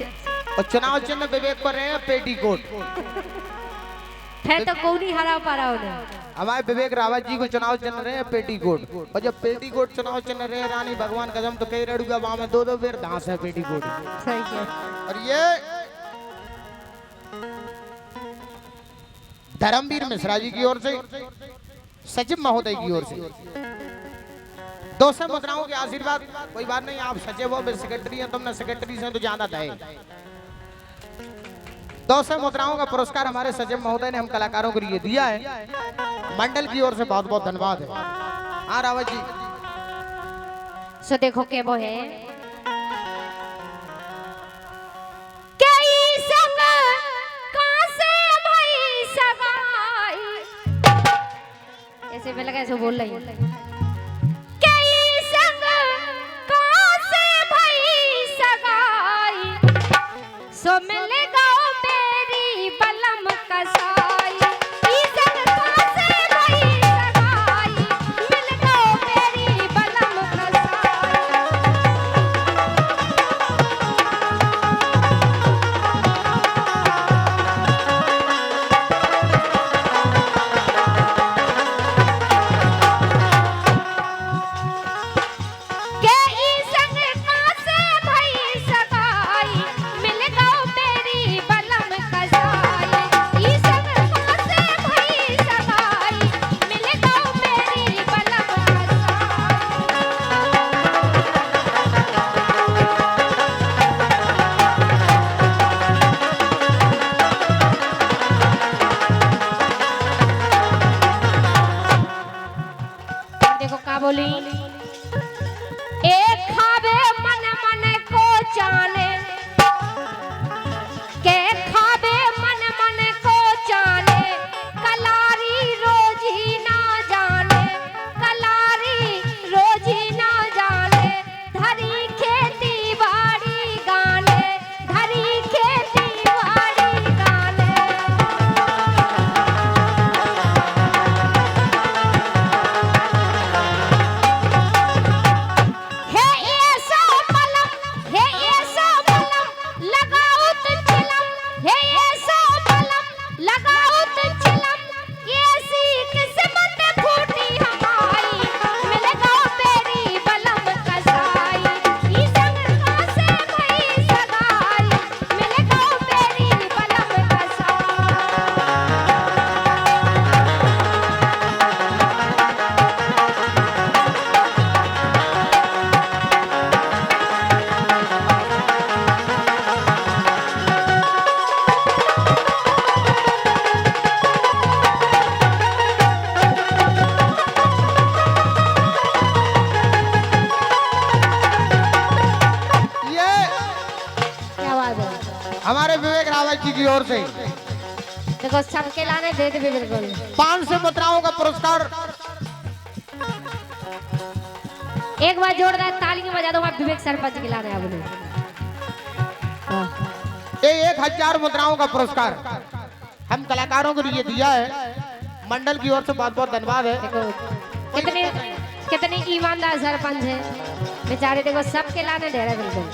और चुनाव चिन्ह विवेक पर रहे हैं पेटीकोट। है तो कौन ही हरा पा रहा उन्हें। हमारे विवेक रावत जी को चुनाव चिन्ह रहे हैं पेटीकोट, और जब पेटीकोट चुनाव चिन्ह रहे रानी भगवान कसम तो कई रेडुआ वहां में दो बेर घास है पेटीकोट। सही है। और ये धर्मवीर मिश्रा जी की ओर से, सचिव महोदय की ओर से 200 मुद्राओं के आशीर्वाद। कोई बात नहीं, आप सचिव हो, सेक्रेटरी हैं, तुमने सेक्रेटरी से तो ज्यादा है। 200 मुद्राओं का पुरस्कार हमारे सचिव महोदय ने हम कलाकारों को लिए दिया है। मंडल की ओर से बहुत बहुत धन्यवाद है। हाँ रावत जी। सो देखो के वो है ऐसे में लगा ऐसे बोल रही कई संग से भाई सगाई सो मिले गाओ मेरी बलम कसाई ई संग से भाई सगाई मिल गाओ मेरी बलम बोली एक खावे मन मन को जाने के खावे मन मन को जाने कलारी रोजी ना जाने कलारी रोजी ना जाने धरी खेती बाड़ी गाने धरी खेती बाड़ी गाने हमारे विवेक रावत जी की ओर से देखो सबके लाने दे दे बिल्कुल 500 मुद्राओं का पुरस्कार। एक बार जोरदार तालियां बजा दो विवेक सरपंच के लाने अब ये 1000 मुद्राओं का पुरस्कार हम कलाकारों को लिए दिया है। मंडल की ओर से बहुत बहुत धन्यवाद है। कितने कितने ईमानदार सरपंच है बेचारे। देखो सबके लाने दे रहे बिल्कुल।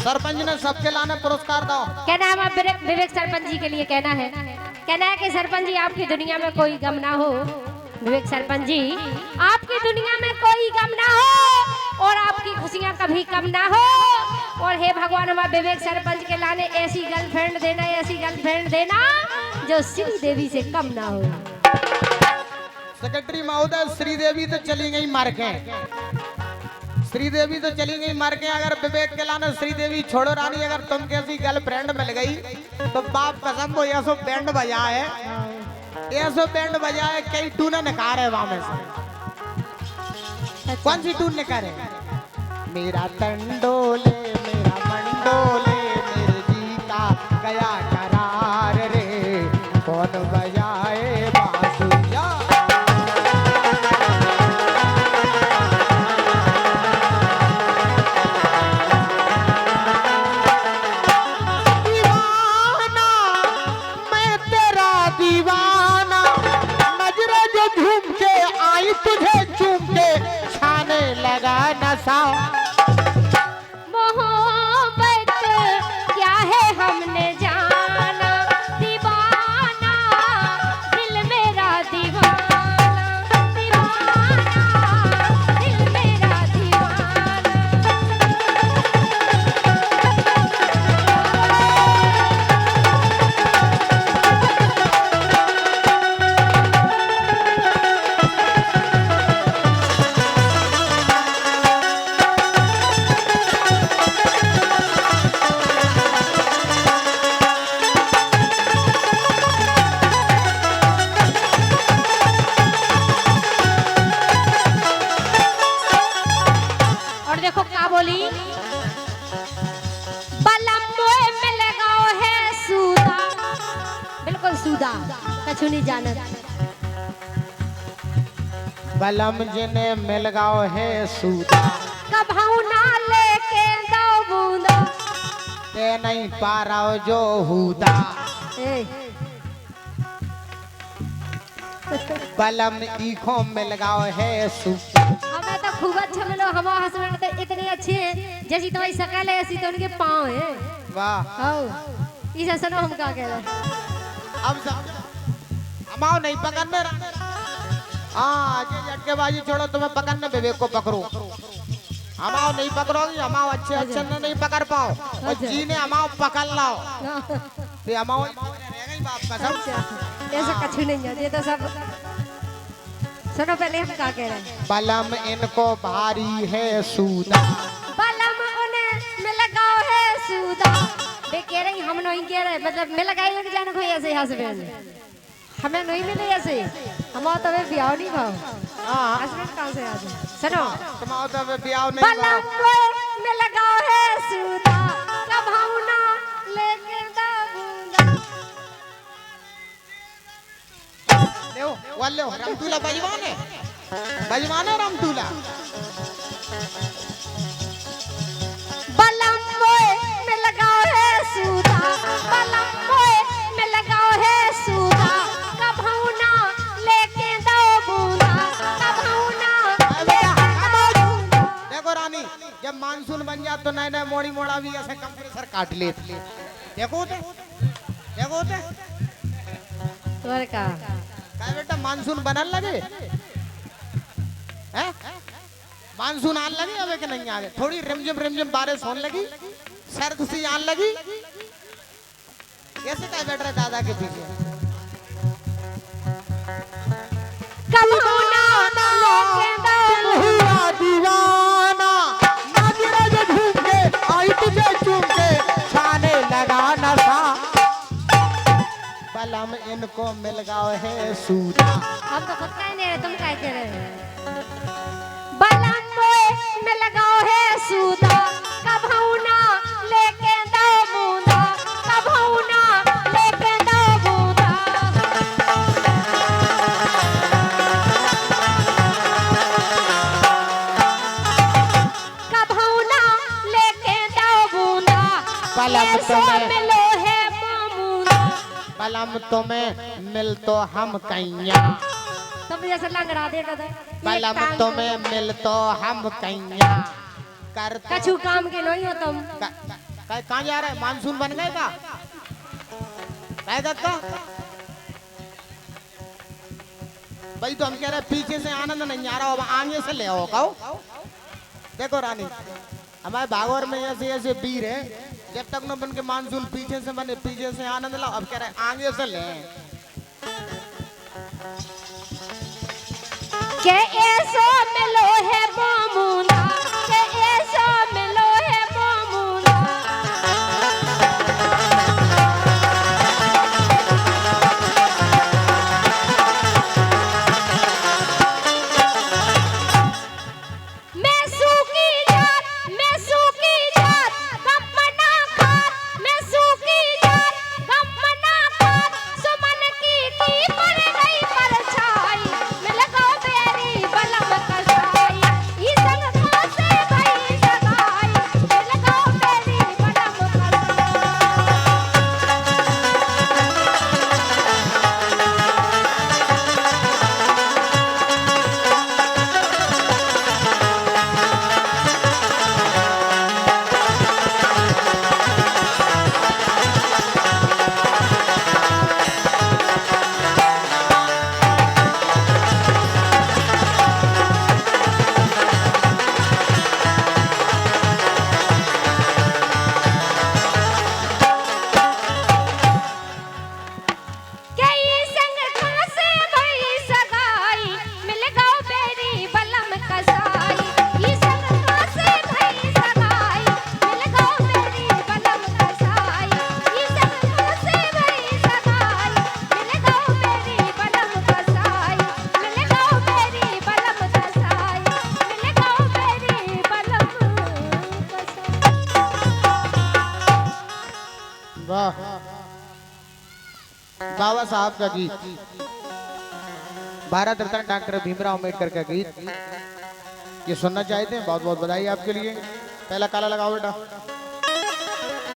सरपंच ने सबके लाने पुरस्कार दो। कहना है हमारे विवेक सरपंच जी के लिए कहना है कि सरपंच जी आपकी दुनिया में कोई गम ना हो। विवेक सरपंच जी आपकी दुनिया में कोई गम ना हो और आपकी खुशियां कभी कम ना हो। और हे भगवान हमारे विवेक सरपंच के लाने ऐसी गर्लफ्रेंड देना जो श्रीदेवी से कम ना हो। सेक्रेटरी महोदय श्रीदेवी तो चली गई मार के, श्रीदेवी तो चली गई मार के। अगर विवेक के लाने श्रीदेवी छोड़ो रानी, अगर तुम कैसी गर्लफ्रेंड मिल गई तो बाप कसम वो ऐसो बैंड बजाए, ऐसो बैंड बजाए कई टूने निकारे वहां में से। कौन सी टून निकारे? मेरा तंडोले मेरा मंडोले मेरे जी का गया करार रे, कौन बजाए बांसुरिया। दीवाना मैं तेरा दीवाना, नजरे जो झूम के आई तुझे चूम के छाने लगा नशा। बलम मोए मिल गाओ है सूदा, बिल्कुल सूदा, कछु नहीं जानत। बलम जिने मिल गाओ है सूदा, कभाऊ ना लेके दो बूंदा, ते नहीं पा रहा जो हुदा। ए, बलम ईखों मिल गाओ है सूदा। हमें तो खूब अच्छा मिलो, हमारे हस्बैंड तो इतने अच्छे हैं, जैसी तुम्हारी शकल है ऐसी तो उनके पाँव है। वाह, हाँ, इसे सुनो हम क्या कह रहे हैं। अब हमाओ नहीं पकड़ने रहा। हाँ, ये झटकेबाजी छोड़ो, तुम्हें पकड़ने विवेक को पकड़ो। हमाओ नहीं पकड़ोगी, हमाओ अच्छे अच्छे ने नहीं पकड़ पाओ, और जी ने हमाओ पकड़ लाओ फिर हमाओ रह गई बाप का सब। ऐसा कछु नहीं है, ये तो सब सुनो पहले हम क्या कह रहे हैं। बलम इनको भारी है सूदा, बलम उन्हें मिल गाओ है सूदा, वे कह रही हम नहीं कह रहे, मतलब मिल गई लग जाने कोई ऐसे हस्बैंड हमें नहीं मिले ऐसे, हमारा तो वे ब्याह नहीं भाव। हाँ, हस्बैंड कहाँ से आते सुनो। तुम्हारा तो ब्याह नहीं बलम मोए मिल गाओ है सूदा, कभाऊ ना लेके दो बूंदा। ले वाले रामतुला बजवान है, बजवान है रामतुला। बलम मोए मिल गाओ है सूदा, बलम मोए मिल गाओ है सूदा, कभाऊ ना लेके दो बूंदा, कभाऊ ना लेके दो बूंदा। देखो रानी, जब मानसून बन जाए तो नए नए मोड़ी मोड़ा भी ऐसे कंप्रेसर काट लेते। देखो ते, देखो ते, और का क्या बेटा मानसून बनन लगे हैं? मानसून आने लगी अब कि नहीं आगे? थोड़ी रिमझिम बारिश होने लगी, सर्द सी आने लगी। कैसे क्या बैठ रहे दादा के पीछे? कभाऊ ना लेके दो बूंदा। दीवाना नागिरा जो झूम के आई तुझे चूम के छाने लगा नशा। बलम इनको मिल गाओ है सूदा। हम तो खुद का ही नहीं रहे, तुम क्या कह रहे हो। बलम मोए मिल गाओ है सूदा, कभाऊ ना लेके दो बूंदा, कभाऊ ना लेके दो बूंदा। कभाऊ ना लेके दो बूंदा, बलम ये सो तुम्हें मिलो है मामूदा। बलम तुम्हें मिल तो हम कैया, तुम जैसे लंगड़ा देगा तो बलम तुम्हें मिल तो हम कैया। कर तो कछु काम के नहीं हो तुम। कहाँ जा रहे? मानसून बन गए का? का भाई तो हम कह रहे पीछे से आनंद नहीं आ रहा हो, अब आगे से ले आओ कहो। देखो रानी, हमारे भागवत में ऐसे ऐसे वीर है, जब तक न बन के मानसून पीछे से बने, पीछे से आनंद लाओ। अब कह रहे आगे से ले। के ऐसो मिलो है मामूदा, के ऐसो मिलो है मामूदा। मैं सूखी जात, मैं सूखी जात, गम मना खात, मैं सूखी जात, गम मना खात, सुमन की पड़ गई परछाई, मिल गो बेरी बलम कसाई। वाह, बाबा साहब का गीत, भारत रत्न डॉक्टर भीमराव अम्बेडकर का गीत ये सुनना चाहते हैं। बहुत बहुत बधाई आपके लिए। पहला काला लगाओ बेटा।